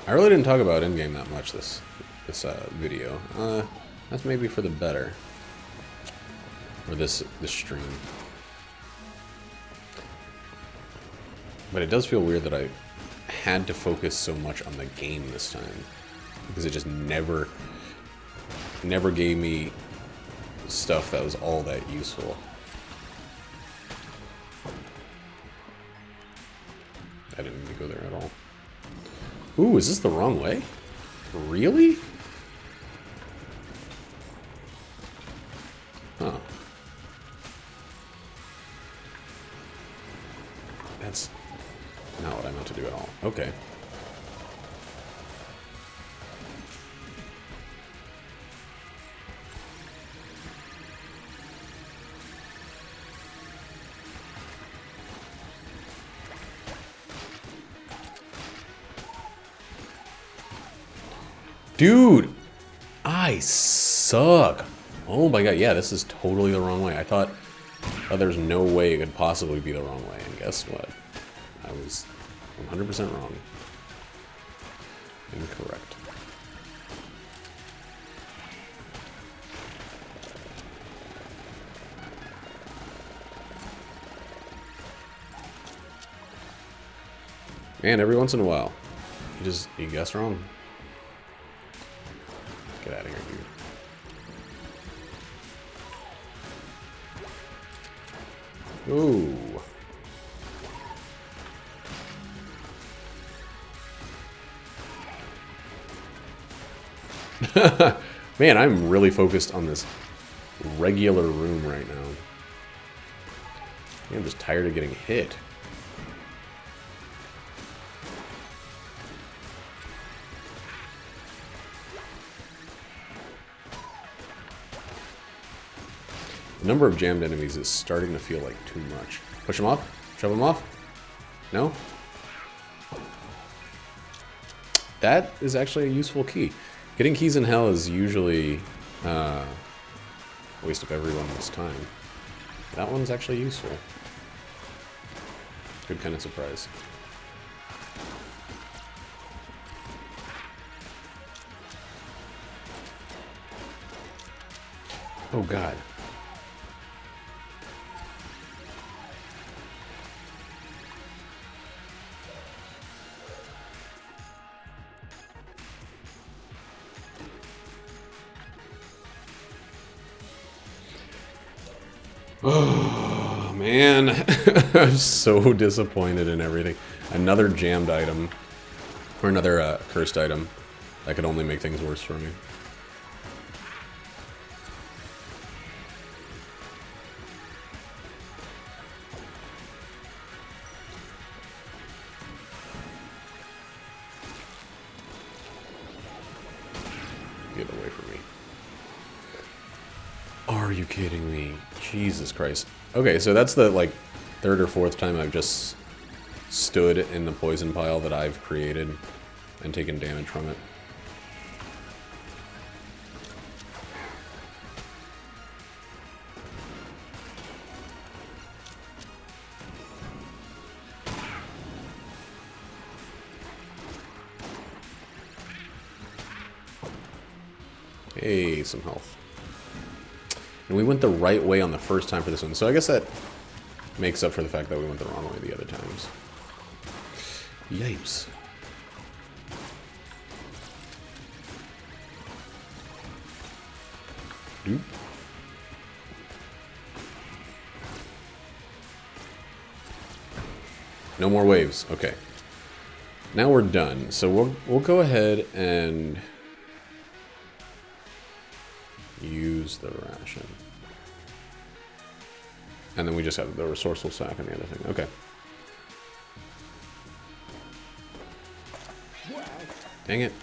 I really didn't talk about endgame that much this video. That's maybe for the better. Or this stream. But it does feel weird that I had to focus so much on the game this time. Because it just never gave me stuff that was all that useful. I didn't need to go there at all. Ooh, is this the wrong way? Really? Huh. That's not what I meant to do at all. Okay. Dude, I suck. Oh my god, yeah, this is totally the wrong way. I thought there's no way it could possibly be the wrong way, and guess what? I was 100% wrong. Incorrect. Man, every once in a while, you guess wrong. Get out of here, dude. Ooh. Man, I'm really focused on this regular room right now. I'm just tired of getting hit. The number of jammed enemies is starting to feel like too much. Push them off? Shove them off? No? That is actually a useful key. Getting keys in hell is usually a waste of everyone's time. That one's actually useful. Good kind of surprise. Oh god. Oh, man. I'm so disappointed in everything. Another jammed item. Or another cursed item. That could only make things worse for me. Get away from me. Are you kidding me? Jesus Christ. Okay, so that's the, like, 3rd or 4th time I've just stood in the poison pile that I've created and taken damage from it. Hey, some health. And we went the right way on the first time for this one, so I guess that makes up for the fact that we went the wrong way the other times. Yipes. Doop. No more waves. Okay. Now we're done. So we'll go ahead and use the ration. And then we just have the resourceful sack and the other thing. Okay. Dang it.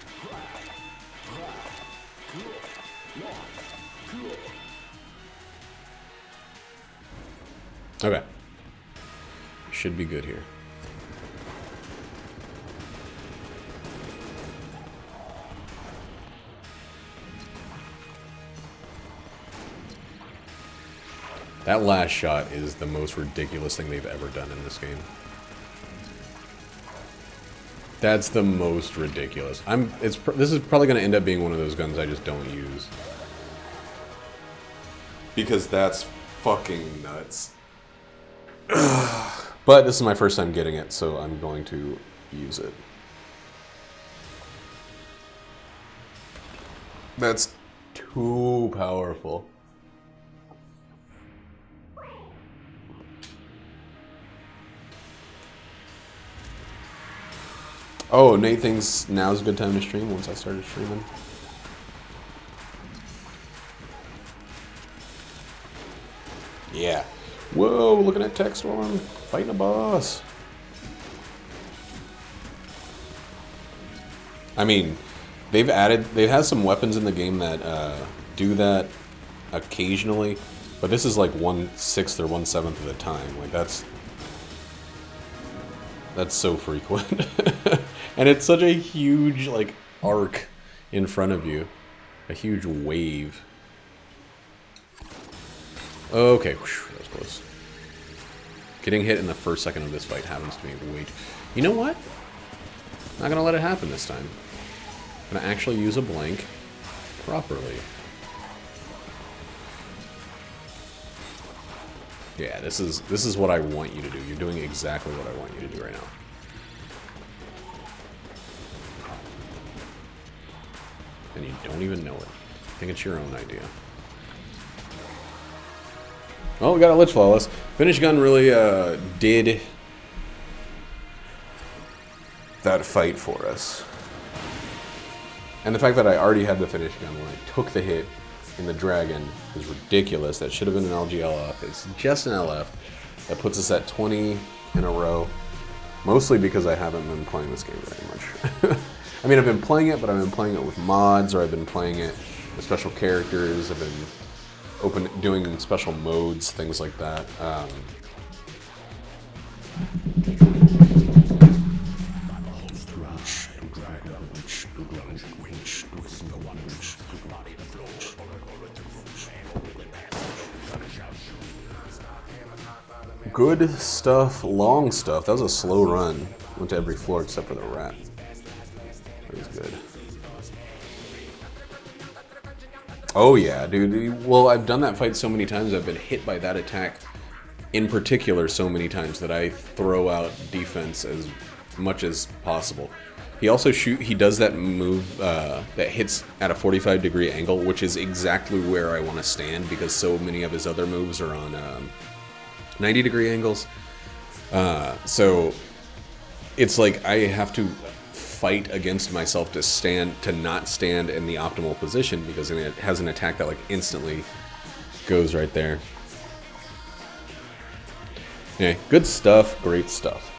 Okay. Should be good here. That last shot is the most ridiculous thing they've ever done in this game. That's the most ridiculous. This is probably going to end up being one of those guns I just don't use. Because that's fucking nuts. But this is my first time getting it, so I'm going to use it. That's too powerful. Oh, Nate thinks now's a good time to stream once I started streaming. Yeah. Whoa, looking at Tech Storm. Fighting a boss. I mean, they've had some weapons in the game that do that occasionally, but this is like 1/6 or 1/7 of the time. Like that's so frequent. And it's such a huge, like, arc in front of you. A huge wave. Okay, whew, that was close. Getting hit in the first second of this fight happens to me way too... You know what? Not gonna let it happen this time. I'm gonna actually use a blank properly. Yeah, this is what I want you to do. You're doing exactly what I want you to do right now. And you don't even know it. I think it's your own idea. Oh, we got a Lich Flawless. Finish gun really did that fight for us. And the fact that I already had the finish gun when I took the hit in the dragon is ridiculous. That should have been an LGLF. It's just an LF. That puts us at 20 in a row. Mostly because I haven't been playing this game very much. I mean, I've been playing it, but I've been playing it with mods, or I've been playing it with special characters. I've been doing special modes, things like that. Good stuff, long stuff. That was a slow run. Went to every floor except for the rat. That was good. Oh yeah, dude. Well, I've done that fight so many times. I've been hit by that attack in particular so many times that I throw out defense as much as possible. He also he does that move that hits at a 45-degree angle, which is exactly where I want to stand because so many of his other moves are on 90-degree angles. So it's like I have to fight against myself to not stand in the optimal position because it has an attack that like instantly goes right there. Anyway, good stuff, great stuff.